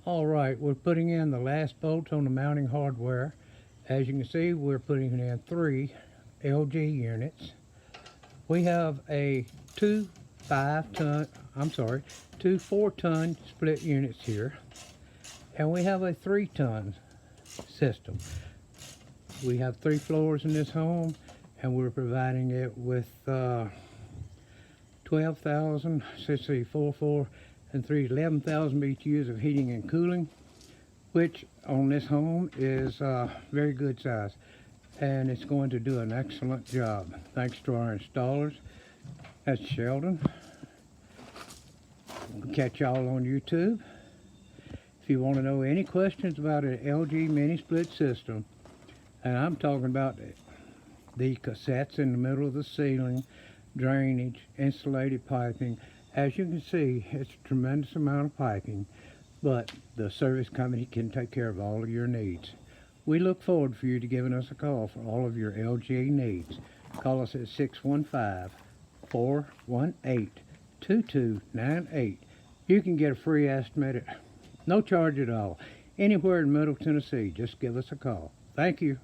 All right, we're putting in the last bolts on the mounting hardware. As you can see, we're putting in 3 LG units. We have a two 4-ton split units here, and we have a 3-ton system. We have 3 floors in this home, and we're providing it with 12,000, 4, and 3, 11,000 BTUs of heating and cooling, which on this home is very good size, and it's going to do an excellent job. Thanks to our installers. That's Sheldon. We'll catch y'all on YouTube. If you want to know any questions about an LG mini split system, and I'm talking about the cassettes in the middle of the ceiling, drainage, insulated piping. As you can see, it's a tremendous amount of piping, but the service company can take care of all of your needs. We look forward for you to giving us a call for all of your LG needs. Call us at 615-418-2298. You can get a free estimate at no charge at all. Anywhere in Middle Tennessee, just give us a call. Thank you.